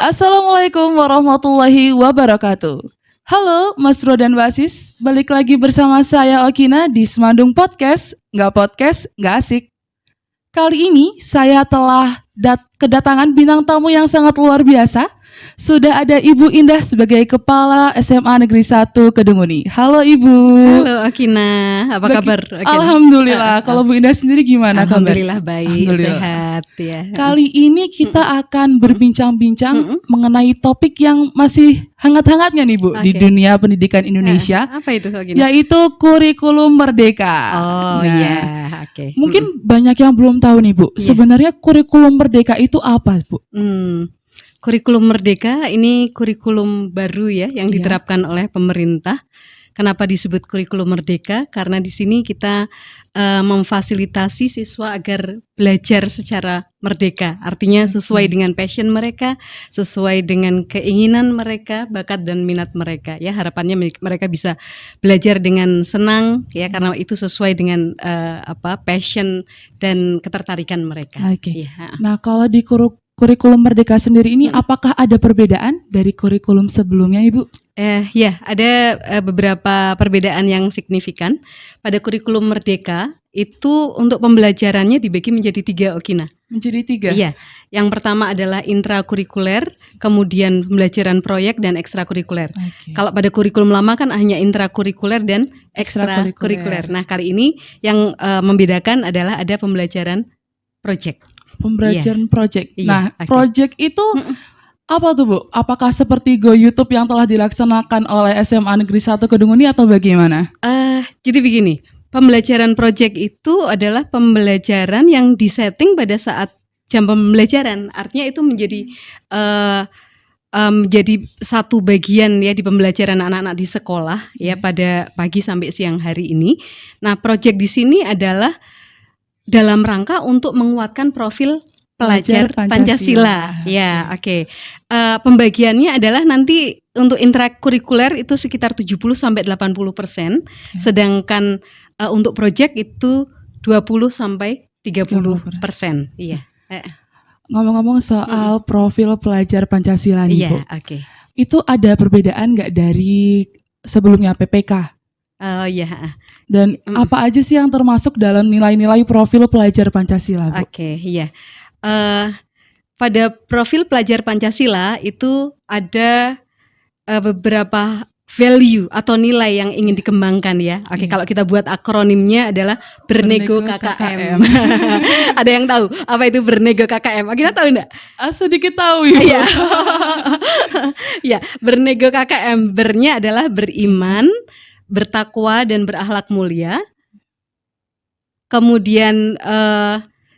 Assalamualaikum warahmatullahi wabarakatuh. Halo Mas Bro dan Mbak Sis, balik lagi bersama saya Okina di Semandung Podcast, nggak asik. Kali ini saya telah kedatangan bintang tamu yang sangat luar biasa. Sudah ada Ibu Indah sebagai Kepala SMA Negeri 1 Kedunguni. Halo Ibu. Halo Akina, apa kabar? Akina? Alhamdulillah. Kalau Bu Indah sendiri gimana kabar? Alhamdulillah baik, sehat ya. Kali ini kita akan berbincang-bincang mengenai topik yang masih hangat-hangatnya nih Bu di dunia pendidikan Indonesia. Apa itu Akina? Yaitu kurikulum merdeka. Oh iya, oke. Mungkin banyak yang belum tahu nih Bu. Sebenarnya kurikulum merdeka itu apa Bu? Kurikulum merdeka ini kurikulum baru ya yang diterapkan oleh pemerintah. Kenapa disebut kurikulum merdeka? Karena di sini kita memfasilitasi siswa agar belajar secara merdeka. Artinya sesuai dengan passion mereka, sesuai dengan keinginan mereka, bakat dan minat mereka. Ya, harapannya mereka bisa belajar dengan senang ya karena itu sesuai dengan passion dan ketertarikan mereka. Oke. Ya. Nah, kalau di kurikulum merdeka sendiri ini apakah ada perbedaan dari kurikulum sebelumnya Ibu? Ya, ada beberapa perbedaan yang signifikan. Pada kurikulum merdeka itu untuk pembelajarannya dibagi menjadi 3 Okina. Menjadi 3? Iya, yang pertama adalah intrakurikuler, kemudian pembelajaran proyek dan ekstrakurikuler. Okay. Kalau pada kurikulum lama kan hanya intrakurikuler dan ekstrakurikuler. Nah, kali ini yang membedakan adalah ada pembelajaran proyek. Pembelajaran project. Nah, project itu apa tuh Bu? Apakah seperti Go YouTube yang telah dilaksanakan oleh SMA Negeri 1 Kedunguni atau bagaimana? Jadi begini, pembelajaran project itu adalah pembelajaran yang disetting pada saat jam pembelajaran. Artinya itu menjadi satu bagian ya di pembelajaran anak-anak di sekolah ya pada pagi sampai siang hari ini. Nah, project di sini adalah dalam rangka untuk menguatkan profil pelajar Pancasila. Ya, oke. Pembagiannya adalah nanti untuk intrakurikuler itu sekitar 70-80%, sedangkan untuk proyek itu 20-30%. Iya. Ngomong-ngomong soal profil pelajar Pancasila nih Bu. Oke. Itu ada perbedaan nggak dari sebelumnya PPK? Oh iya. Dan apa aja sih yang termasuk dalam nilai-nilai profil pelajar Pancasila, Bu? Oke, iya. Pada profil pelajar Pancasila itu ada beberapa value atau nilai yang ingin dikembangkan ya. Oke, kalau kita buat akronimnya adalah Bernego KKM. Ada yang tahu apa itu Bernego KKM? Kita tahu enggak? Sedikit tahu ya. Iya. Ya, Bernego KKM. Bernya adalah beriman, bertakwa dan berakhlak mulia. Kemudian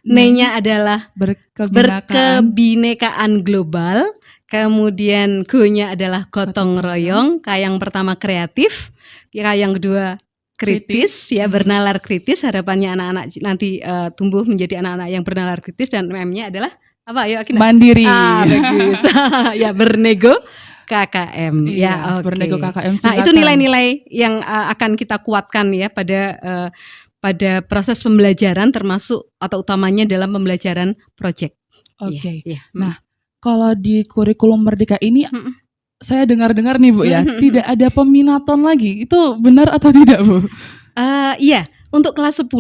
N-nya adalah berkebinekaan global. Kemudian G-nya adalah gotong royong. K yang pertama kreatif, K yang kedua kritis ya, bernalar kritis. Harapannya anak-anak nanti tumbuh menjadi anak-anak yang bernalar kritis. Dan M-nya adalah apa? Ayo mandiri. Bagus. Ya, bernego KKM. Iya, okay. Bernego KKM. Nah, itu nilai-nilai yang akan kita kuatkan ya pada proses pembelajaran, termasuk atau utamanya dalam pembelajaran proyek. Oke. Nah, kalau di kurikulum merdeka ini saya dengar-dengar nih Bu ya, tidak ada peminatan lagi. Itu benar atau tidak Bu? Iya, untuk kelas 10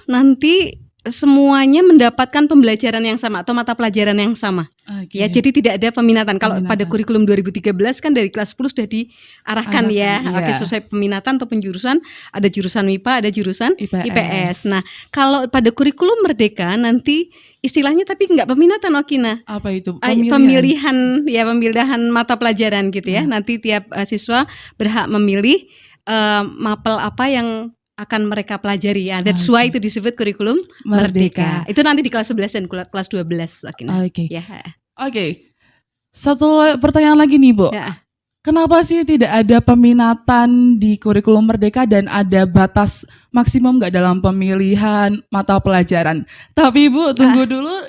nanti semuanya mendapatkan pembelajaran yang sama atau mata pelajaran yang sama. Ya, jadi tidak ada peminatan. Kalau pada kurikulum 2013 kan dari kelas 10 sudah diarahkan Oke, sesuai peminatan atau penjurusan, ada jurusan MIPA, ada jurusan IPS. Nah, kalau pada kurikulum merdeka nanti istilahnya tapi enggak peminatan Okina. Apa itu? Pemilihan mata pelajaran gitu ya. Nanti tiap siswa berhak memilih mapel apa yang akan mereka pelajari ya. That's why itu disebut kurikulum merdeka. Itu nanti di kelas 11 dan kelas 12 Okina. Oke. Satu pertanyaan lagi nih Bu. Ya. Kenapa sih tidak ada peminatan di kurikulum merdeka dan ada batas maksimum nggak dalam pemilihan mata pelajaran? Tapi Bu, tunggu dulu.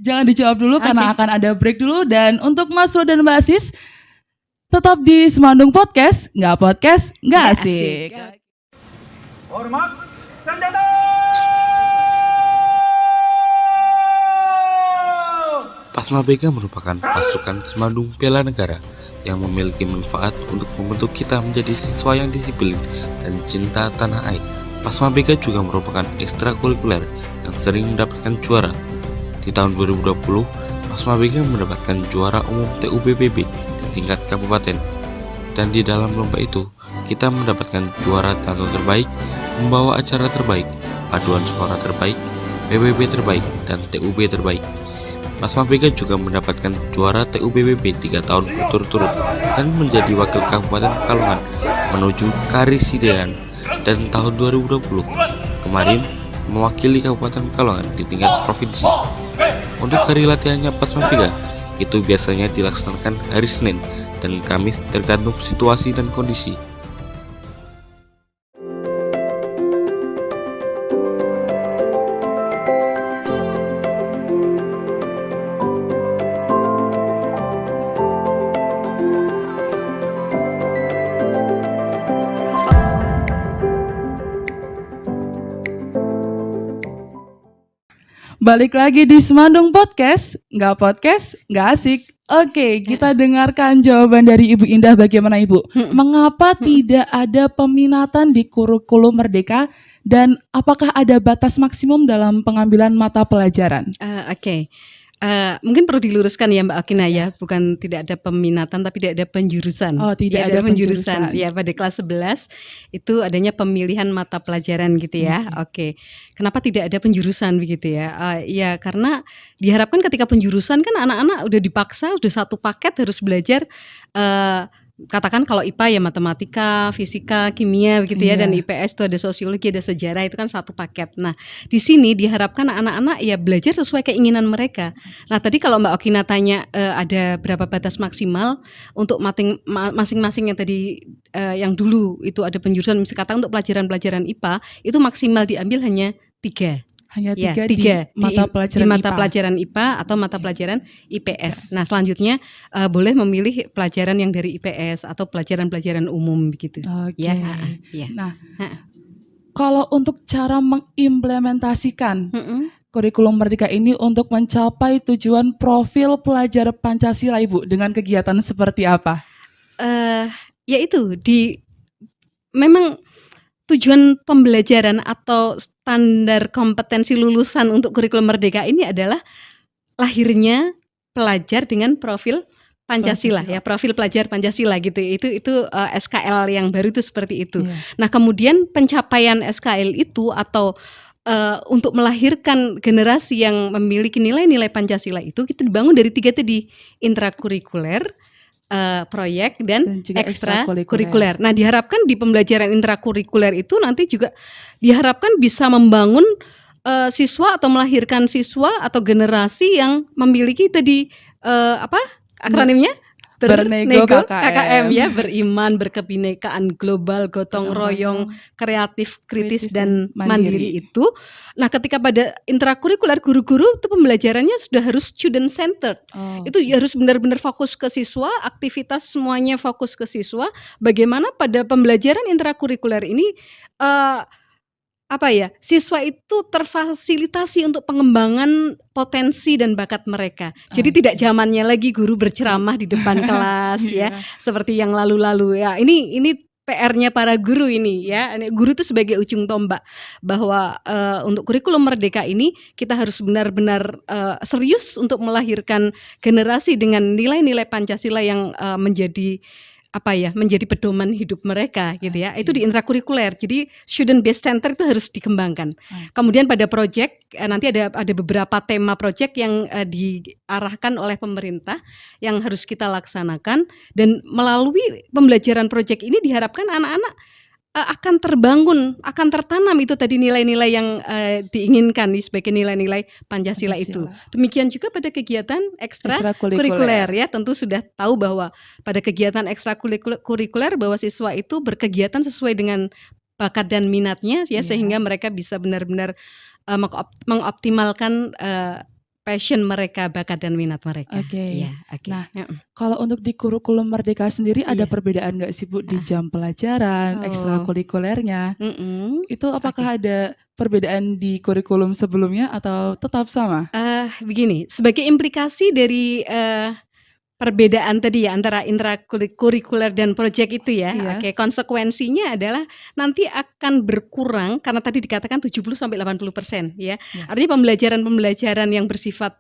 Jangan dijawab dulu karena akan ada break dulu. Dan untuk Mas Bro dan Mbak Sis, tetap di Semandung Podcast, nggak asik. Hormat, senjata! Pasmabega merupakan pasukan semandung bela negara yang memiliki manfaat untuk membentuk kita menjadi siswa yang disiplin dan cinta tanah air. Pasmabega juga merupakan ekstrakurikuler yang sering mendapatkan juara. Di tahun 2020, Pasmabega mendapatkan juara umum TUBBB di tingkat kabupaten. Dan di dalam lomba itu, kita mendapatkan juara tampil terbaik, membawa acara terbaik, paduan suara terbaik, PBB terbaik, dan TUB terbaik. Pasmabega juga mendapatkan juara TUBBB 3 tahun berturut-turut dan menjadi wakil Kabupaten Pekalongan menuju Karisidenan, dan tahun 2020 kemarin mewakili Kabupaten Pekalongan di tingkat provinsi. Untuk hari latihannya Pasmabega itu biasanya dilaksanakan hari Senin dan Kamis tergantung situasi dan kondisi. Balik lagi di Semandung Podcast, nggak asik. Oke, kita dengarkan jawaban dari Ibu Indah. Bagaimana Ibu? Mengapa tidak ada peminatan di kurikulum Merdeka dan apakah ada batas maksimum dalam pengambilan mata pelajaran? Oke. Mungkin perlu diluruskan ya Mbak Okina ya, bukan tidak ada peminatan tapi tidak ada penjurusan. Oh, tidak ya, ada penjurusan. Ya, pada kelas 11 itu adanya pemilihan mata pelajaran gitu ya. Oke. Kenapa tidak ada penjurusan begitu ya? Ya karena diharapkan ketika penjurusan kan anak-anak udah dipaksa, udah satu paket harus belajar katakan kalau IPA ya matematika, fisika, kimia begitu ya, dan IPS itu ada sosiologi, ada sejarah, itu kan satu paket. Nah, di sini diharapkan anak-anak ya belajar sesuai keinginan mereka. Nah, tadi kalau Mbak Okina tanya ada berapa batas maksimal untuk masing-masing yang tadi yang dulu itu ada penjurusan, misalnya katakan untuk pelajaran-pelajaran IPA itu maksimal diambil hanya 3. Hanya Ya, tiga di mata pelajaran mata IPA. pelajaran IPA atau mata pelajaran IPS. Nah, selanjutnya boleh memilih pelajaran yang dari IPS atau pelajaran-pelajaran umum begitu. Oke. Ya, ya. Nah, kalau untuk cara mengimplementasikan kurikulum Merdeka ini untuk mencapai tujuan profil pelajar Pancasila, Ibu, dengan kegiatan seperti apa? Yaitu memang tujuan pembelajaran atau standar kompetensi lulusan untuk kurikulum Merdeka ini adalah lahirnya pelajar dengan profil Pancasila. Ya, profil pelajar Pancasila gitu. Itu SKL yang baru itu seperti itu. Nah, kemudian pencapaian SKL itu atau untuk melahirkan generasi yang memiliki nilai-nilai Pancasila itu kita dibangun dari 3 tadi, intrakurikuler, proyek dan ekstrakurikuler. Nah, diharapkan di pembelajaran intrakurikuler itu nanti juga diharapkan bisa membangun siswa atau melahirkan siswa atau generasi yang memiliki tadi akronimnya Bernego KKM ya, beriman, berkebinekaan global, gotong royong, kreatif, kritis dan mandiri itu. Nah, ketika pada intrakurikuler guru-guru itu pembelajarannya sudah harus student centered. Itu harus benar-benar fokus ke siswa, aktivitas semuanya fokus ke siswa. Bagaimana pada pembelajaran intrakurikuler ini siswa itu terfasilitasi untuk pengembangan potensi dan bakat mereka. Jadi tidak zamannya lagi guru berceramah di depan kelas ya, seperti yang lalu-lalu ya. Ini PR-nya para guru ini ya. Guru itu sebagai ujung tombak bahwa untuk kurikulum Merdeka ini kita harus benar-benar serius untuk melahirkan generasi dengan nilai-nilai Pancasila yang menjadi pedoman hidup mereka gitu ya. Itu di intrakurikuler. Jadi student based center itu harus dikembangkan. Kemudian pada project nanti ada beberapa tema project yang diarahkan oleh pemerintah yang harus kita laksanakan, dan melalui pembelajaran project ini diharapkan anak-anak akan terbangun, akan tertanam itu tadi nilai-nilai yang diinginkan sebagai nilai-nilai Pancasila itu. Demikian juga pada kegiatan ekstrakurikuler ya, tentu sudah tahu bahwa pada kegiatan ekstrakurikuler bahwa siswa itu berkegiatan sesuai dengan bakat dan minatnya ya, sehingga mereka bisa benar-benar mengoptimalkan passion mereka, bakat dan minat mereka. Oke. Ya, oke. Nah, kalau untuk di kurikulum Merdeka sendiri ada perbedaan nggak sih Bu di jam pelajaran, ekstrakurikulernya? Itu apakah ada perbedaan di kurikulum sebelumnya atau tetap sama? Begini, sebagai implikasi dari perbedaan tadi ya antara intrakurikuler dan proyek itu ya. Iya. Oke, konsekuensinya adalah nanti akan berkurang karena tadi dikatakan 70 sampai 80% ya. Artinya pembelajaran yang bersifat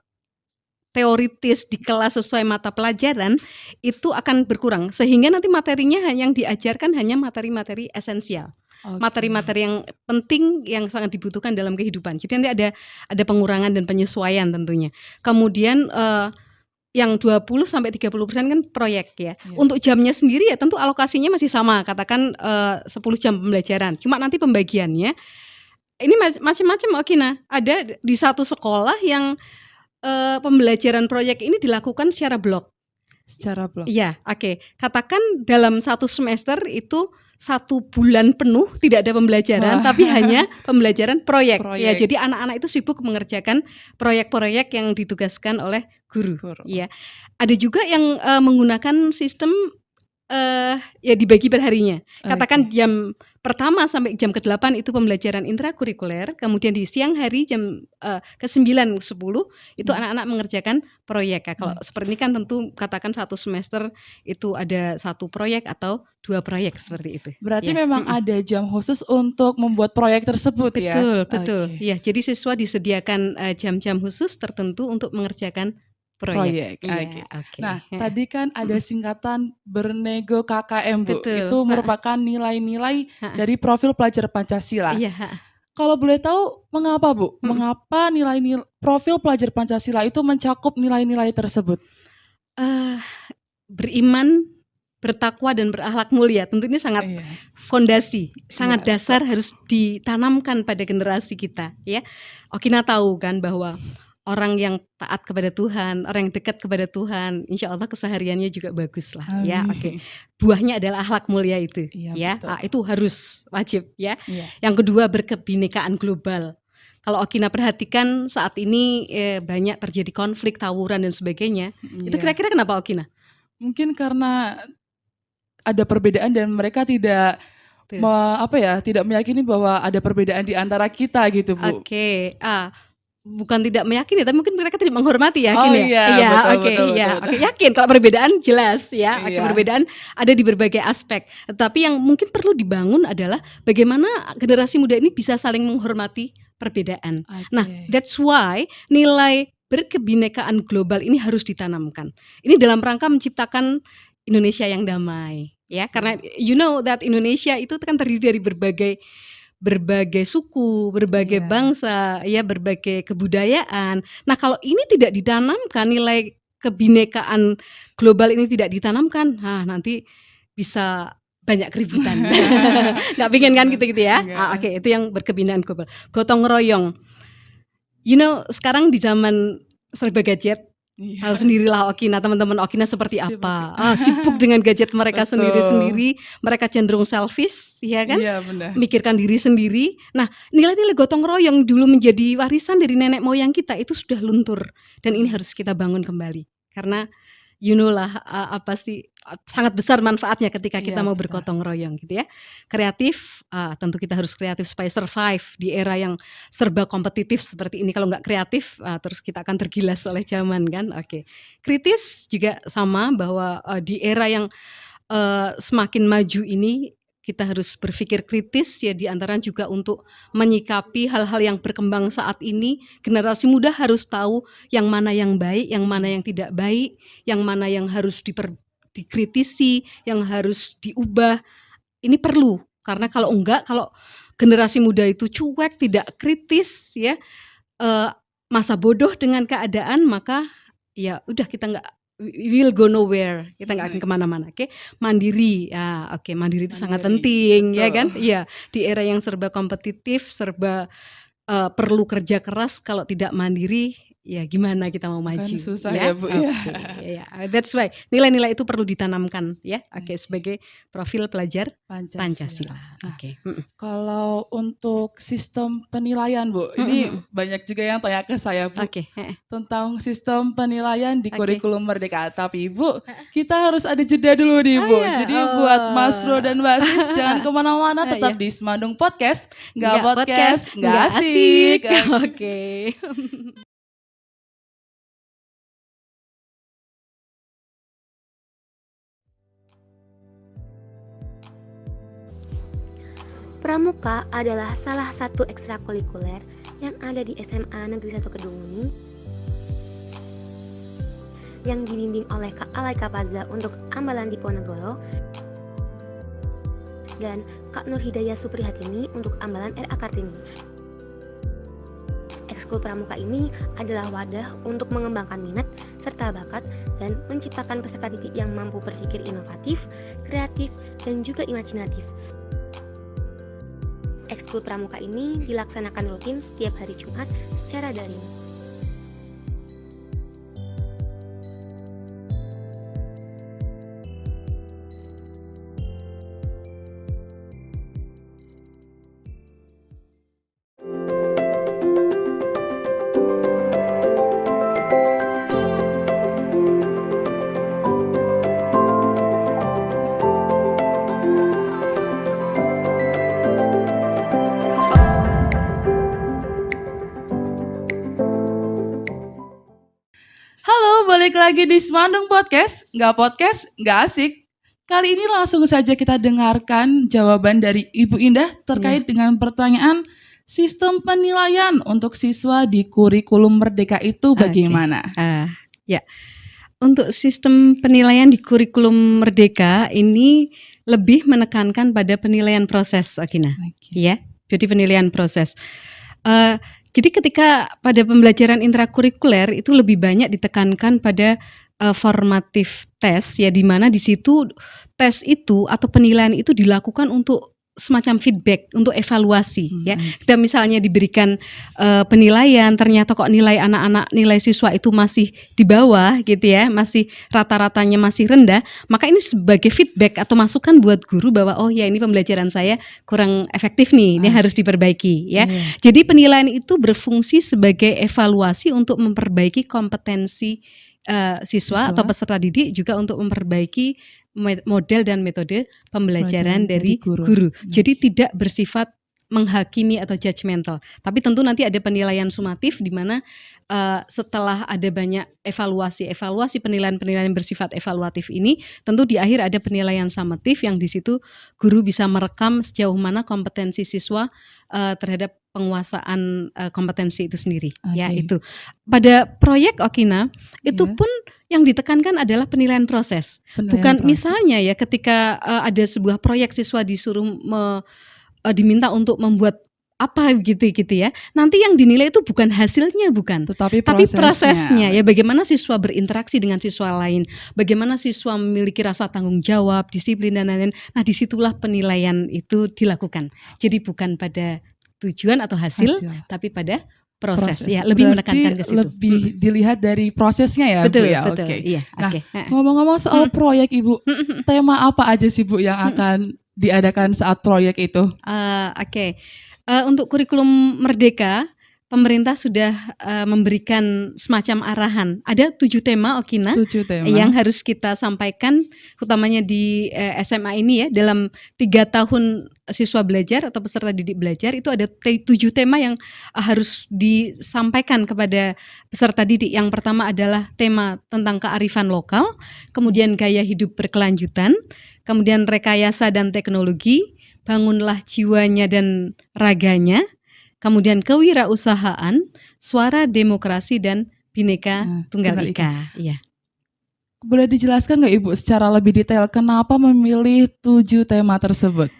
teoritis di kelas sesuai mata pelajaran itu akan berkurang sehingga nanti materinya yang diajarkan hanya materi-materi esensial. Materi-materi yang penting yang sangat dibutuhkan dalam kehidupan. Jadi nanti ada pengurangan dan penyesuaian tentunya. Kemudian yang 20 sampai 30% kan proyek ya. Untuk jamnya sendiri ya tentu alokasinya masih sama, katakan 10 jam pembelajaran. Cuma nanti pembagiannya ini macam-macam Okina. Ada di satu sekolah yang pembelajaran proyek ini dilakukan secara blok. Secara blok. Iya, oke. Katakan dalam satu semester itu 1 bulan penuh tidak ada pembelajaran, tapi hanya pembelajaran proyek. Ya, jadi anak-anak itu sibuk mengerjakan proyek-proyek yang ditugaskan oleh guru. Ya, ada juga yang menggunakan sistem ya dibagi per harinya. Katakan jam pertama sampai jam ke-8 itu pembelajaran intrakurikuler, kemudian di siang hari jam ke-9, 10 itu anak-anak mengerjakan proyek. Kalau seperti ini kan tentu katakan satu semester itu ada 1 proyek atau 2 proyek seperti itu. Berarti memang ada jam khusus untuk membuat proyek tersebut ya? Betul. Ya, jadi siswa disediakan jam-jam khusus tertentu untuk mengerjakan proyek. Oke. Nah, tadi kan ada singkatan bernego KKM, Bu. Betul. Itu merupakan nilai-nilai dari profil pelajar Pancasila. Kalau boleh tahu mengapa, Bu? Mengapa nilai-nilai profil pelajar Pancasila itu mencakup nilai-nilai tersebut? Beriman, bertakwa dan berakhlak mulia. Tentu ini sangat fondasi, sangat dasar harus ditanamkan pada generasi kita, ya. Okina tahu kan bahwa orang yang taat kepada Tuhan, orang yang dekat kepada Tuhan, insya Allah kesehariannya juga bagus lah. Amin. Ya, oke. Buahnya adalah akhlak mulia itu, ya. Itu harus wajib, ya. Yang kedua berkebinekaan global. Kalau Okina perhatikan saat ini banyak terjadi konflik, tawuran dan sebagainya. Itu kira-kira kenapa Okina? Mungkin karena ada perbedaan dan mereka tidak tidak meyakini bahwa ada perbedaan di antara kita gitu, Bu. Oke. Bukan tidak meyakini, tapi mungkin mereka tidak menghormati ya. Betul. Yakin kalau perbedaan jelas ya. Perbedaan ada di berbagai aspek. Tetapi yang mungkin perlu dibangun adalah bagaimana generasi muda ini bisa saling menghormati perbedaan. Nah, that's why nilai berkebinekaan global ini harus ditanamkan. Ini dalam rangka menciptakan Indonesia yang damai, ya. Karena you know that Indonesia itu kan terdiri dari berbagai suku, berbagai bangsa, ya, berbagai kebudayaan. Nah, kalau ini tidak ditanamkan, nilai kebinekaan global ini tidak ditanamkan, nanti bisa banyak keributan. Nggak pingin kan gitu-gitu ya? Oke, itu yang berkebinekaan global. Gotong royong. You know, sekarang di zaman serba gadget, tahu sendirilah Okina, teman-teman Okina seperti apa. Sibuk dengan gadget mereka sendiri-sendiri. Mereka cenderung selfish, ya kan? Iya, benar. Mikirkan diri sendiri. Nah, nilai-nilai gotong royong dulu menjadi warisan dari nenek moyang kita itu sudah luntur. Dan ini harus kita bangun kembali. Karena you know lah sangat besar manfaatnya ketika kita mau bergotong royong gitu ya. Kreatif, tentu kita harus kreatif supaya survive di era yang serba kompetitif seperti ini. Kalau nggak kreatif, terus kita akan tergilas oleh zaman kan. Oke. Kritis juga sama bahwa di era yang semakin maju ini kita harus berpikir kritis ya, di antara juga untuk menyikapi hal-hal yang berkembang saat ini. Generasi muda harus tahu yang mana yang baik, yang mana yang tidak baik, yang mana yang harus dikritisi, yang harus diubah. Ini perlu, karena kalau generasi muda itu cuek, tidak kritis ya, masa bodoh dengan keadaan, maka ya udah kita we will go nowhere, kita nggak akan kemana-mana. Mandiri, mandiri itu sangat penting, betul. Ya kan? Iya, di era yang serba kompetitif, serba perlu kerja keras. Kalau tidak mandiri, ya gimana kita mau maju. Kan susah ya, Bu, ya. Oke, ya. That's why nilai-nilai itu perlu ditanamkan ya, sebagai profil pelajar Pancasila. Oke. Kalau untuk sistem penilaian, Bu, ini banyak juga yang tanya ke saya, Bu, Oke. tentang sistem penilaian di kurikulum Merdeka. Tapi Ibu, kita harus ada jeda dulu nih, Bu. Jadi buat Mas Bro dan Mbak Sis, jangan kemana-mana, tetap di Semandung Podcast. Nggak podcast, nggak asik. Oke. Pramuka adalah salah satu ekstrakurikuler yang ada di SMA Negeri 1 Kedunguni yang dibimbing oleh Kak Alaika Paza untuk Ambalan Diponegoro dan Kak Nur Hidayah Suprihatini untuk Ambalan RA Kartini. Ekskul Pramuka ini adalah wadah untuk mengembangkan minat serta bakat dan menciptakan peserta didik yang mampu berpikir inovatif, kreatif, dan juga imajinatif. Ekskul Pramuka ini dilaksanakan rutin setiap hari Jumat secara daring. Balik lagi di Semandung Podcast, nggak asik. Kali ini langsung saja kita dengarkan jawaban dari Ibu Indah terkait dengan pertanyaan sistem penilaian untuk siswa di kurikulum Merdeka itu bagaimana? Ya, untuk sistem penilaian di kurikulum Merdeka ini lebih menekankan pada penilaian proses, Akina. Ya, jadi penilaian proses. Jadi ketika pada pembelajaran intrakurikuler itu lebih banyak ditekankan pada formatif tes, ya, di mana di situ tes itu atau penilaian itu dilakukan untuk semacam feedback, untuk evaluasi, ya. Kita misalnya diberikan penilaian, ternyata kok nilai anak-anak, nilai siswa itu masih di bawah gitu ya, masih rata-ratanya masih rendah, maka ini sebagai feedback atau masukan buat guru bahwa oh ya ini pembelajaran saya kurang efektif nih, ini harus diperbaiki, ya. Jadi penilaian itu berfungsi sebagai evaluasi untuk memperbaiki kompetensi siswa atau peserta didik, juga untuk memperbaiki model dan metode pembelajaran dari guru. Jadi tidak bersifat menghakimi atau judgmental. Tapi tentu nanti ada penilaian sumatif di mana setelah ada banyak evaluasi penilaian bersifat evaluatif ini, tentu di akhir ada penilaian summatif yang di situ guru bisa merekam sejauh mana kompetensi siswa terhadap penguasaan kompetensi itu sendiri. Ya, itu. Pada proyek Okina itu pun yang ditekankan adalah penilaian proses. Bukan misalnya ya ketika ada sebuah proyek siswa disuruh diminta untuk membuat apa gitu ya. Nanti yang dinilai itu bukan hasilnya, tapi prosesnya. Ya, bagaimana siswa berinteraksi dengan siswa lain, bagaimana siswa memiliki rasa tanggung jawab, disiplin dan lain-lain. Nah, disitulah penilaian itu dilakukan. Jadi bukan pada tujuan atau hasil. Tapi pada proses. Ya, lebih menekankan ke situ. Lebih dilihat dari prosesnya ya, betul, Bu ya. Betul. Okay. Iya, nah, ngomong-ngomong soal proyek Ibu, tema apa aja sih Bu yang akan diadakan saat proyek itu? Untuk kurikulum Merdeka, pemerintah sudah memberikan semacam arahan. Ada 7 tema, Okina, 7 tema yang harus kita sampaikan, utamanya di SMA ini ya, dalam 3 tahun siswa belajar atau peserta didik belajar, itu ada 7 tema yang harus disampaikan kepada peserta didik. Yang pertama adalah tema tentang kearifan lokal, kemudian gaya hidup berkelanjutan, kemudian rekayasa dan teknologi, bangunlah jiwanya dan raganya, kemudian kewirausahaan, suara demokrasi, dan Bhinneka Tunggal Ika. Iya. Boleh dijelaskan nggak Ibu secara lebih detail kenapa memilih 7 tema tersebut?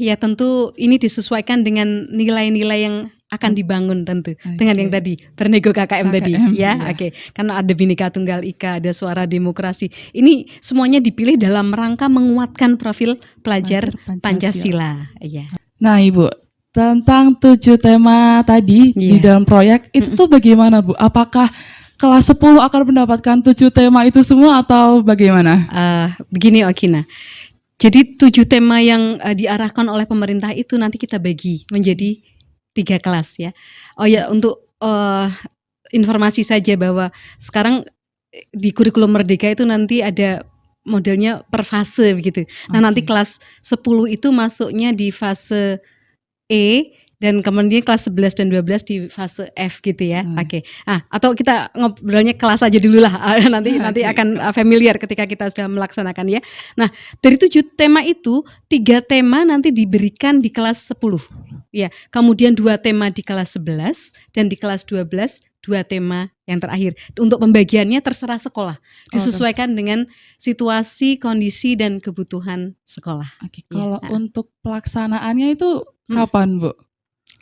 Ya tentu ini disesuaikan dengan nilai-nilai yang akan dibangun tentu. Dengan yang tadi bernego KKM tadi ya. Karena ada Bhinneka Tunggal Ika, ada suara demokrasi. Ini semuanya dipilih dalam rangka menguatkan profil pelajar Pancasila. Iya. Nah Ibu, Tentang 7 tema tadi di Iya. dalam proyek itu tuh bagaimana Bu? Apakah kelas 10 akan mendapatkan 7 tema itu semua atau bagaimana? Begini Okina. Jadi 7 tema yang diarahkan oleh pemerintah itu nanti kita bagi menjadi 3 kelas ya. Oh ya, untuk informasi saja bahwa sekarang di kurikulum Merdeka itu nanti ada modelnya per fase begitu. Nah, nanti kelas 10 itu masuknya di fase E dan kemudian kelas 11 dan 12 di fase F gitu ya. Oke. Atau kita ngobrolnya kelas aja dulu lah. Nanti akan familiar ketika kita sudah melaksanakan ya. Nah, dari 7 tema itu 3 tema nanti diberikan di kelas 10. Ya, kemudian 2 tema di kelas 11 dan di kelas 12 2 tema yang terakhir. Untuk pembagiannya terserah sekolah, disesuaikan dengan situasi, kondisi dan kebutuhan sekolah. Oke, kalau untuk pelaksanaannya itu kapan, Bu?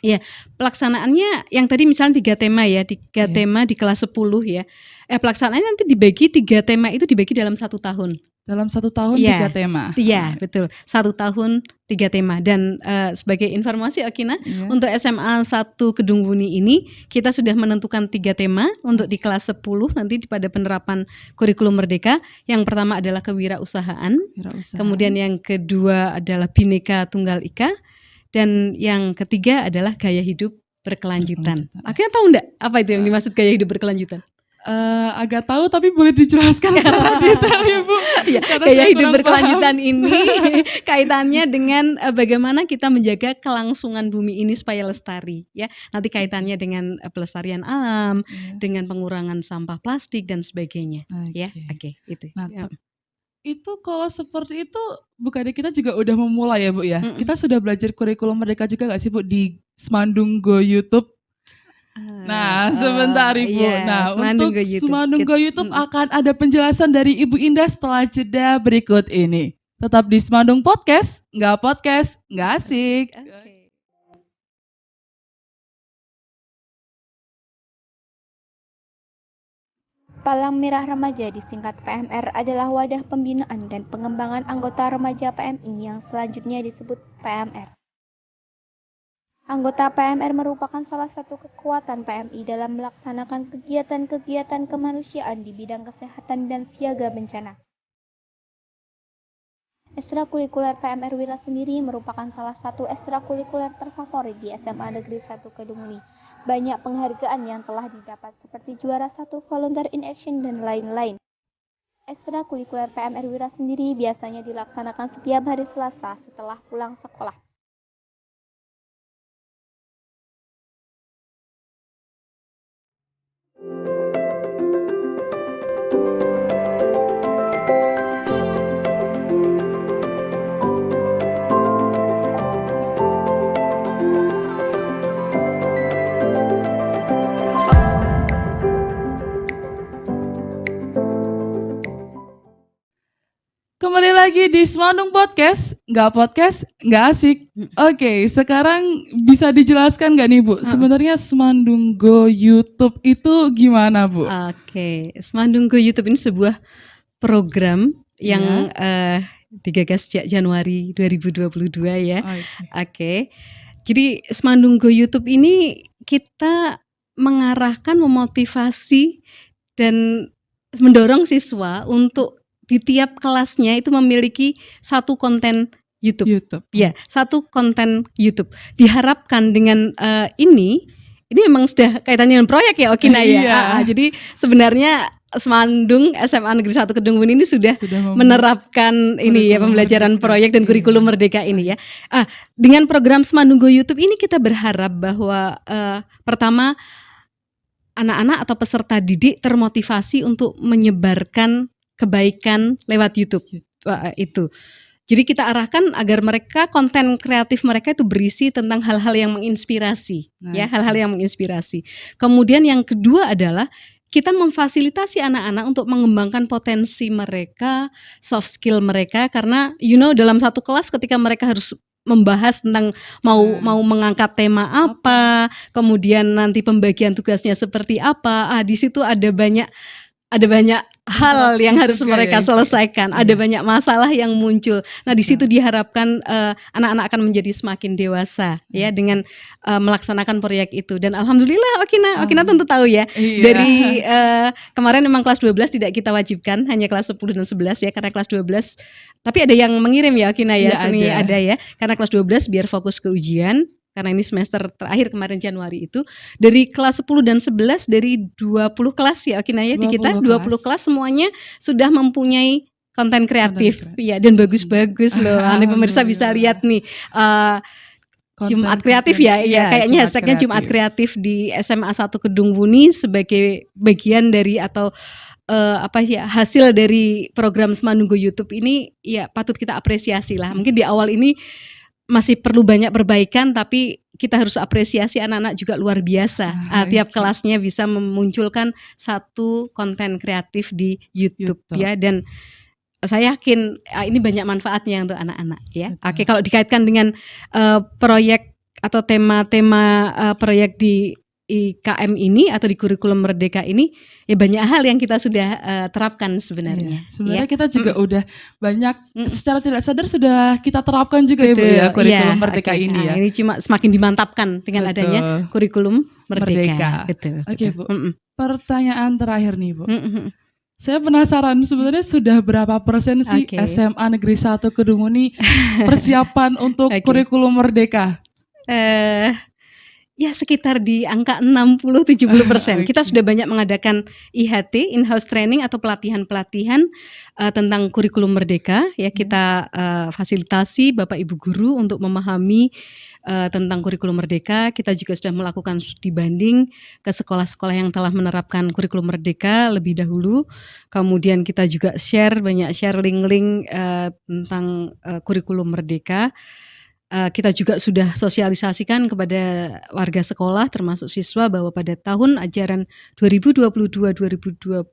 Ya, pelaksanaannya yang tadi misalnya 3 tema ya, 3 tema di kelas 10 ya. Pelaksanaannya nanti dibagi 3 tema itu dibagi dalam 1 tahun. Dalam 1 tahun 3 tema. Iya, betul. 1 tahun 3 tema. Dan sebagai informasi Okina, untuk SMA 1 Kedung Buni ini kita sudah menentukan 3 tema untuk di kelas 10 nanti pada penerapan kurikulum Merdeka. Yang pertama adalah kewirausahaan. Kemudian yang kedua adalah Bhinneka Tunggal Ika. Dan yang ketiga adalah gaya hidup berkelanjutan. Akhirnya tahu enggak apa itu yang dimaksud gaya hidup berkelanjutan? Agak tahu tapi boleh dijelaskan secara detail ya Bu. Ya, gaya hidup berkelanjutan ini kaitannya dengan bagaimana kita menjaga kelangsungan bumi ini supaya lestari ya. Nanti kaitannya dengan pelestarian alam, dengan pengurangan sampah plastik dan sebagainya ya. Oke, itu. Nah, itu kalau seperti itu bukannya kita juga udah memulai ya Bu ya? Kita sudah belajar kurikulum Merdeka juga gak sih Bu di Semandung Go YouTube? Nah, sebentar Ibu. Untuk Semandung Go YouTube akan ada penjelasan dari Ibu Indah setelah jeda berikut ini. Tetap di Semandung Podcast, nggak asik. Palang Merah Remaja disingkat PMR adalah wadah pembinaan dan pengembangan anggota remaja PMI yang selanjutnya disebut PMR. Anggota PMR merupakan salah satu kekuatan PMI dalam melaksanakan kegiatan-kegiatan kemanusiaan di bidang kesehatan dan siaga bencana. Ekstrakurikuler PMR Wira sendiri merupakan salah satu ekstrakurikuler terfavorit di SMA Negeri 1 Kedung Buni. Banyak penghargaan yang telah didapat seperti juara 1 Volunteer in Action dan lain-lain. Ekstrakurikuler PMR Wira sendiri biasanya dilaksanakan setiap hari Selasa setelah pulang sekolah. Kembali lagi di Semandung Podcast, nggak asik. Oke, sekarang bisa dijelaskan nggak nih Bu? Sebenarnya Semandung Go YouTube itu gimana Bu? Oke, Semandung Go YouTube ini sebuah program yang digagas sejak Januari 2022 ya. Oke. Jadi Semandung Go YouTube ini kita mengarahkan, memotivasi dan mendorong siswa untuk di tiap kelasnya itu memiliki satu konten YouTube. Ya, satu konten YouTube. Diharapkan dengan ini memang sudah kaitannya dengan proyek ya Okina ya. Jadi sebenarnya Semandung SMA Negeri 1 Kedung Buni ini sudah menerapkan ini ya pembelajaran proyek dan kurikulum Merdeka ini ya. Dengan program Semandung Go YouTube ini kita berharap bahwa pertama anak-anak atau peserta didik termotivasi untuk menyebarkan kebaikan lewat YouTube itu. Jadi kita arahkan agar mereka konten kreatif mereka itu berisi tentang hal-hal yang menginspirasi, hal-hal yang menginspirasi. Kemudian yang kedua adalah kita memfasilitasi anak-anak untuk mengembangkan potensi mereka, soft skill mereka karena dalam satu kelas ketika mereka harus membahas tentang mau mengangkat tema apa, kemudian nanti pembagian tugasnya seperti apa. Di situ ada banyak ada banyak hal Interaksi yang harus juga mereka ya. selesaikan, ada Iya. banyak masalah yang muncul. Nah, di situ Betul. diharapkan anak-anak akan menjadi semakin dewasa ya dengan melaksanakan proyek itu. Dan alhamdulillah Okina tentu tahu ya. Iya. Dari kemarin memang kelas 12 tidak kita wajibkan, hanya kelas 10 dan 11 ya, karena kelas 12 tapi ada yang mengirim ya Okina ya, Iya, seni ada. ada ya. Karena kelas 12 biar fokus ke ujian. Karena ini semester terakhir kemarin Januari itu, dari kelas 10 dan 11 dari 20 kelas ya Okina ya, di kita 20 kelas semuanya sudah mempunyai konten kreatif. Iya, dan bagus-bagus loh. Anda pemirsa bisa lihat nih Jumat kreatif ya, Iya, kayaknya Jumat hashtagnya Jumat kreatif di SMA 1 Kedung Muni sebagai bagian dari atau hasil dari program Semandunggo YouTube ini ya patut kita apresiasi lah. Mungkin di awal ini masih perlu banyak perbaikan, tapi kita harus apresiasi anak-anak juga luar biasa. Tiap kelasnya bisa memunculkan satu konten kreatif di YouTube. Ya, dan saya yakin ini banyak manfaatnya untuk anak-anak ya. Oke, kalau dikaitkan dengan proyek atau tema-tema proyek di IKM ini atau di kurikulum Merdeka ini ya banyak hal yang kita sudah terapkan sebenarnya. Iya, sebenarnya kita juga udah banyak secara tidak sadar sudah kita terapkan juga ya Bu ya kurikulum Merdeka ini ya. Ini cuma semakin dimantapkan dengan adanya kurikulum Merdeka. Betul. Oke Bu. Pertanyaan terakhir nih Bu. Saya penasaran sebenarnya sudah berapa persen sih SMA Negeri 1 Kedung Muni persiapan untuk kurikulum Merdeka? Ya sekitar di angka 60-70%. Kita sudah banyak mengadakan IHT, in-house training atau pelatihan-pelatihan tentang kurikulum Merdeka. Ya kita fasilitasi Bapak Ibu Guru untuk memahami tentang kurikulum Merdeka. Kita juga sudah melakukan studi banding ke sekolah-sekolah yang telah menerapkan kurikulum Merdeka lebih dahulu. Kemudian kita juga banyak share link-link tentang kurikulum Merdeka. Kita juga sudah sosialisasikan kepada warga sekolah termasuk siswa bahwa pada tahun ajaran 2022-2023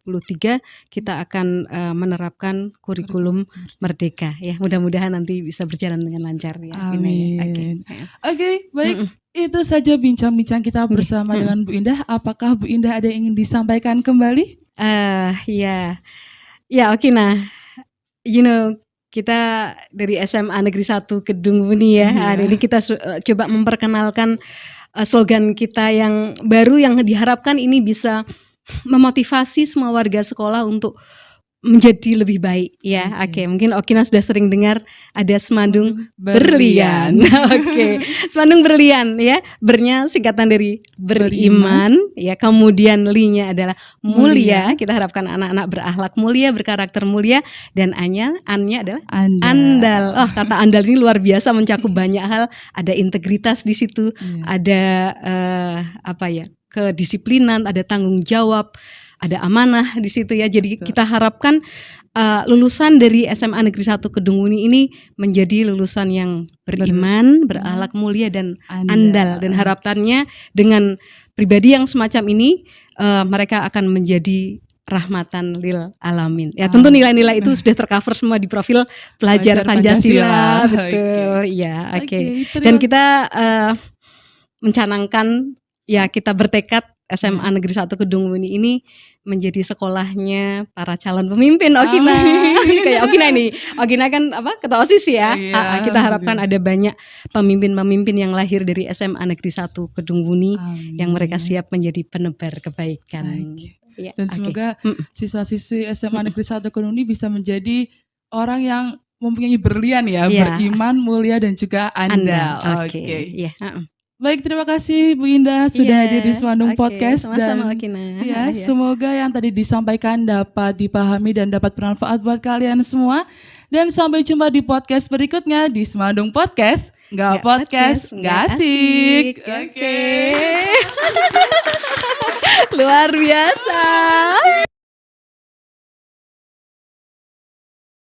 kita akan menerapkan kurikulum Merdeka ya. Mudah-mudahan nanti bisa berjalan dengan lancar ya. Amin. Oke, baik. Itu saja bincang-bincang kita bersama dengan Bu Indah. Apakah Bu Indah ada yang ingin disampaikan kembali? Ya Okina, kita dari SMA Negeri 1 Kedung Muni ya. Hari ini kita coba memperkenalkan slogan kita yang baru yang diharapkan ini bisa memotivasi semua warga sekolah untuk menjadi lebih baik ya. Mungkin Okina sudah sering dengar ada Semandung Berlian. Semandung Berlian ya. Bernya singkatan dari beriman ya. Kemudian li-nya adalah mulia. Kita harapkan anak-anak berakhlak mulia, berkarakter mulia, dan annya adalah andal. Kata andal ini luar biasa mencakup banyak hal. Ada integritas di situ, ada kedisiplinan, ada tanggung jawab, ada amanah di situ ya. Jadi kita harapkan lulusan dari SMA Negeri 1 Kedung Muni ini menjadi lulusan yang beriman, berakhlak mulia dan andal. Dan harapannya dengan pribadi yang semacam ini mereka akan menjadi rahmatan lil alamin. Ya tentu nilai-nilai itu sudah tercover semua di profil pelajar Pancasila. Betul. Ya, Dan kita mencanangkan ya kita bertekad SMA Negeri 1 Kedung Muni ini menjadi sekolahnya para calon pemimpin Okina. Kayak Okina ini. Okina kan ketua OSIS ya. Kita harapkan ada banyak pemimpin-pemimpin yang lahir dari SMA Negeri 1 Kedung Muni yang mereka siap menjadi penebar kebaikan. Dan semoga siswa-siswi SMA Negeri 1 Kedung Muni bisa menjadi orang yang mempunyai berlian ya, beriman, mulia dan juga andal. Baik, terima kasih Bu Indah sudah hadir di Semandung Podcast. Sama-sama, dan semoga yang tadi disampaikan dapat dipahami dan dapat bermanfaat buat kalian semua. Dan sampai jumpa di podcast berikutnya di Semandung Podcast. Nggak podcast, nggak asik. Luar biasa.